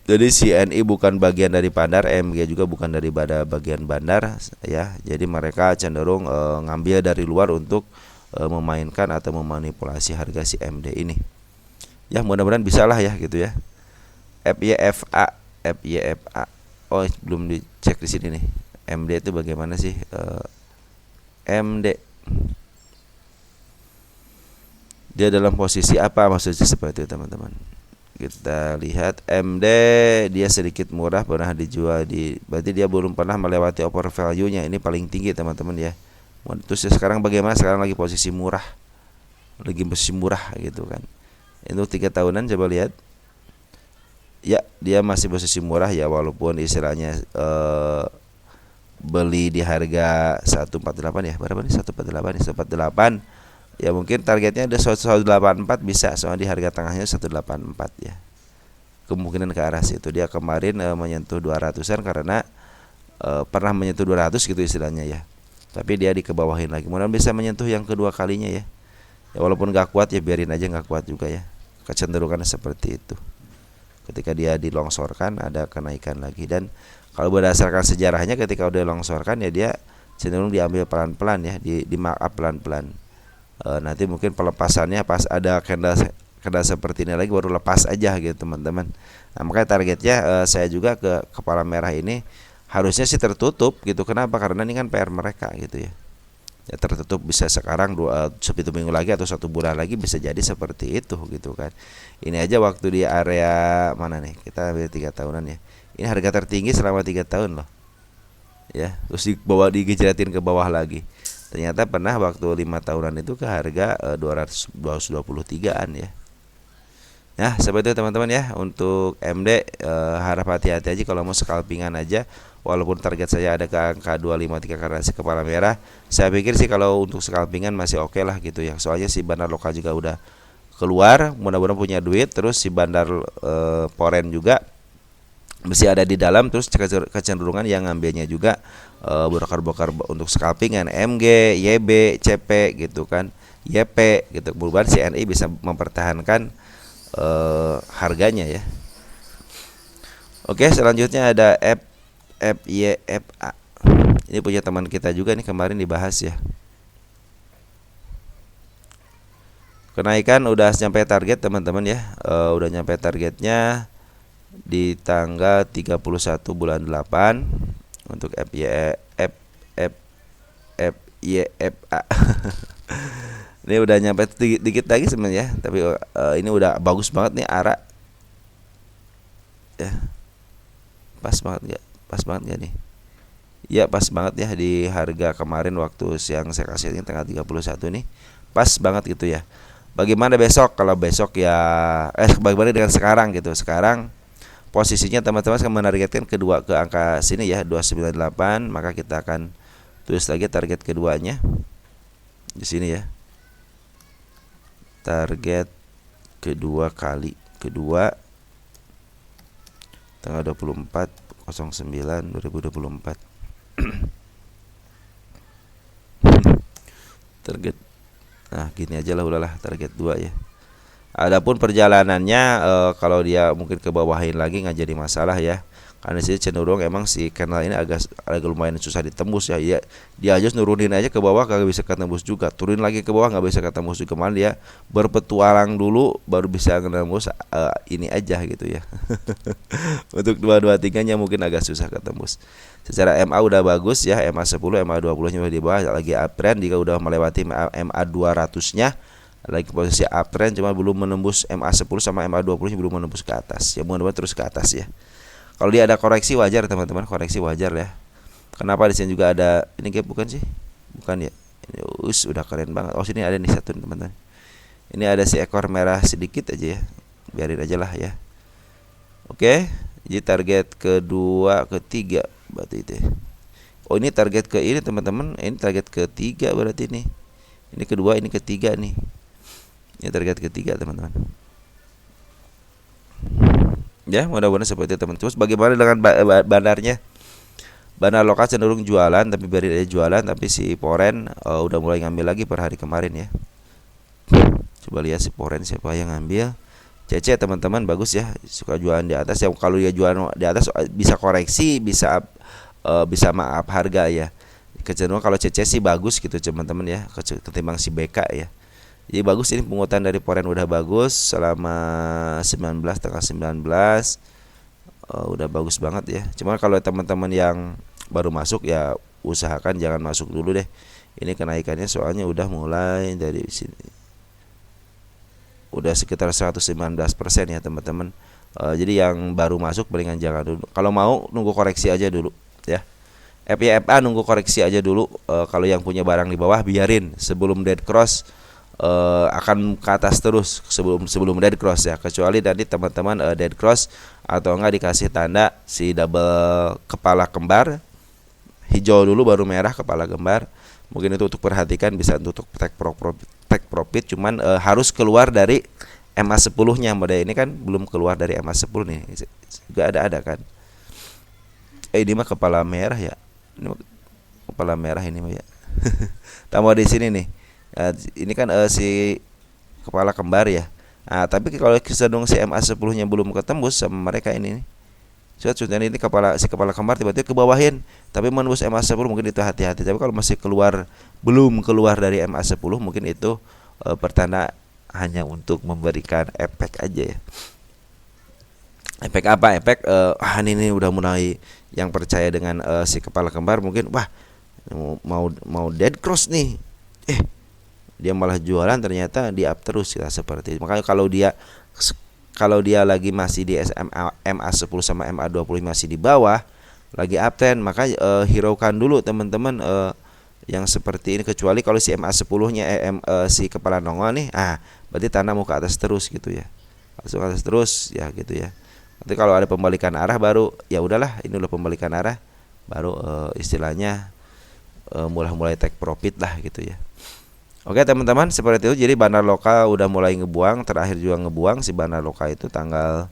Jadi si NI bukan bagian dari bandar, MG juga bukan dari bagian bandar ya. Jadi mereka cenderung ngambil dari luar untuk memainkan atau memanipulasi harga si MD ini. Ya mudah-mudahan bisa lah ya gitu ya. FYFA. Oh belum dicek di sini nih. MD itu bagaimana sih? MD dia dalam posisi apa maksudnya seperti itu teman-teman. Kita lihat MD dia sedikit murah, pernah dijual berarti dia belum pernah melewati over value-nya. Ini paling tinggi teman-teman ya. Terus sekarang bagaimana? Sekarang lagi posisi murah. Lagi posisi murah gitu kan. Itu 3 tahunan coba lihat. Ya, dia masih posisi murah ya, walaupun istilahnya beli di harga 148 ya. Berapa nih? 148 ya, 148. Ya mungkin targetnya ada 184 bisa, soalnya di harga tengahnya 184 ya. Kemungkinan ke arah situ. Dia kemarin menyentuh 200-an karena pernah menyentuh 200 gitu istilahnya ya. Tapi dia dikebawahin lagi. Mudah-mudahan bisa menyentuh yang kedua kalinya ya. Ya walaupun gak kuat ya biarin aja, gak kuat juga ya. Kecenderungannya seperti itu. Ketika dia dilongsorkan ada kenaikan lagi, dan kalau berdasarkan sejarahnya ketika udah dilongsorkan ya dia cenderung diambil pelan-pelan ya, di markup pelan-pelan. Nanti mungkin pelepasannya pas ada candle seperti ini lagi baru lepas aja gitu teman-teman. Nah makanya targetnya saya juga ke kepala merah ini harusnya sih tertutup gitu. Kenapa? Karena ini kan PR mereka gitu ya. Ya tertutup bisa sekarang satu minggu lagi atau 1 bulan lagi bisa jadi seperti itu gitu kan. Ini aja waktu di area mana nih, kita ambil 3 tahunan ya, ini harga tertinggi selama 3 tahun loh ya, terus dibawa digejretin ke bawah lagi, ternyata pernah waktu 5 tahunan itu ke harga 223-an ya. Nah, seperti itu teman-teman ya. Untuk MD harap hati-hati aja kalau mau scalpingan aja. Walaupun target saya ada ke angka 253 karena si kepala merah. Saya pikir sih kalau untuk scalpingan masih oke lah gitu ya. Soalnya si bandar lokal juga udah keluar, mudah-mudahan punya duit. Terus si bandar foreign juga masih ada di dalam. Terus kecenderungan yang ngambilnya juga broker-broker untuk scalpingan MG, YB, CP gitu kan, YP gitu. Mudah-mudahan si NI bisa mempertahankan harganya ya. Oke, selanjutnya ada FYFA. Ini punya teman kita juga nih, kemarin dibahas ya. Kenaikan udah nyampe target teman-teman ya. Udah nyampe targetnya di tanggal 31 bulan 8 untuk FYFA. Ini udah nyampe dikit lagi sebenarnya, tapi ini udah bagus banget nih ARA ya. Pas banget ya, pas banget ya nih. Ya pas banget ya di harga kemarin waktu siang saya kasih ini tanggal 31 nih. Pas banget gitu ya. Bagaimana besok? Kalau besok ya bagaimana dengan sekarang gitu. Sekarang posisinya teman-teman akan menargetkan kedua ke angka sini ya 298, maka kita akan tulis lagi target keduanya di sini ya. Target kedua tanggal 24/09/2024. Target, nah gini aja lah, udahlah target 2 ya. Adapun perjalanannya kalau dia mungkin ke bawahin lagi nggak jadi masalah ya. Karena sih cenderung emang si kanal ini agak lumayan susah ditembus ya. Dia aja nurunin aja ke bawah kagak bisa ketembus juga. Turunin lagi ke bawah nggak bisa ketembus juga. Malah dia berpetualang dulu baru bisa ketembus ini aja gitu ya. Untuk 223-nya mungkin agak susah ketembus. Secara MA udah bagus ya, MA 10, MA 20-nya udah di bawah, lagi uptrend jika udah melewati MA 200-nya. Lagi posisi uptrend cuma belum menembus MA 10 sama MA 20-nya belum menembus ke atas. Ya mudah-mudahan terus ke atas ya. Kalau dia ada koreksi wajar teman-teman, koreksi wajar ya. Kenapa di sini juga ada ini gap bukan sih? Bukan ya. Ini udah keren banget. Oh sini ada nih satu teman-teman. Ini ada si ekor merah sedikit aja ya. Biarin aja lah ya. Oke, jadi target kedua, ketiga berarti itu. Oh ini target ke ini teman-teman. Ini target ketiga berarti nih. Ini kedua, ini ketiga nih. Ini target ketiga teman-teman. Ya mudah-mudahan seperti itu teman. Terus bagaimana dengan bandarnya? Bandar lokal cenderung jualan, tapi biarin aja jualan. Tapi si Poren udah mulai ngambil lagi per hari kemarin ya. Coba lihat si Poren siapa yang ngambil. CC teman-teman bagus ya, suka jualan di atas. Ya kalau dia jualan di atas bisa koreksi, bisa maaf harga ya. Kecenderungan kalau CC sih bagus gitu teman-teman ya, ketimbang si BK ya. Jadi bagus ini pungutan dari Poren udah bagus selama 19 tanggal 19 udah bagus banget ya. Cuma kalau teman-teman yang baru masuk ya usahakan jangan masuk dulu deh. Ini kenaikannya soalnya udah mulai dari sini. Udah sekitar 119% ya teman-teman. Jadi yang baru masuk mendingan jangan dulu. Kalau mau nunggu koreksi aja dulu ya. FYFA nunggu koreksi aja dulu. Kalau yang punya barang di bawah biarin sebelum dead cross. Akan ke atas terus sebelum dead cross ya, kecuali tadi teman-teman dead cross atau enggak dikasih tanda si double kepala kembar hijau dulu baru merah kepala kembar. Mungkin itu untuk perhatikan, bisa untuk take profit cuman harus keluar dari MA 10-nya. Model ini kan belum keluar dari MA 10 nih, juga ada kan. Ini mah kepala merah ya, ini kepala merah ini mah ya. Tambah di sini nih. Ini kan si kepala kembar ya. Nah, tapi kalau cenderung si MA 10-nya belum ketembus sama mereka ini nih. Sudah ini si kepala kembar tiba-tiba ke bawahin, tapi menembus MA 10 mungkin itu hati-hati. Tapi kalau masih belum keluar dari MA 10 mungkin itu pertanda hanya untuk memberikan efek aja ya. Efek apa? Efek ini udah mulai yang percaya dengan si kepala kembar mungkin wah mau dead cross nih, dia malah jualan ternyata di up terus ya, seperti itu. Makanya kalau dia lagi masih di SMA MA10 sama MA20 masih di bawah, lagi uptrend, maka hiraukan dulu teman-teman yang seperti ini, kecuali kalau si MA10-nya si kepala nongol nih, berarti tanah mau ke atas terus gitu ya. Langsung ke atas terus ya gitu ya. Nanti kalau ada pembalikan arah baru ya udahlah, ini udah pembalikan arah, baru istilahnya mulai take profit lah gitu ya. Oke teman-teman, seperti itu. Jadi Bandar Loka udah mulai ngebuang, terakhir juga ngebuang si Bandar Loka itu tanggal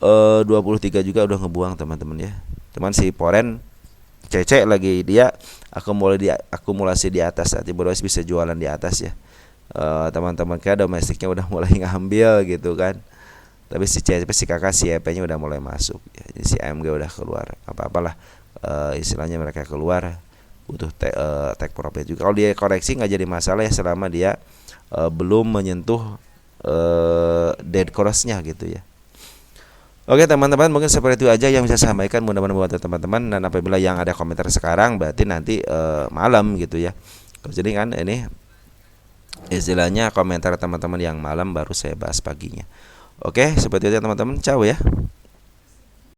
23 juga udah ngebuang teman-teman ya. Cuman si Poren cece lagi, dia akumulasi di atas, nanti baru bisa jualan di atas ya. Teman-teman kayak domestiknya udah mulai ngambil gitu kan. Tapi si kakak si EP-nya udah mulai masuk ya. Jadi si AMG udah keluar. Apa-apalah istilahnya mereka keluar, butuh take profit juga. Kalau dia koreksi nggak jadi masalah ya, selama dia belum menyentuh dead cross-nya gitu ya. Oke teman-teman, mungkin seperti itu aja yang bisa saya sampaikan, mudah-mudahan buat teman-teman. Dan apabila yang ada komentar sekarang, berarti nanti malam gitu ya. Jadi kan ini istilahnya komentar teman-teman yang malam, baru saya bahas paginya. Oke, seperti itu ya teman-teman. Ciao ya.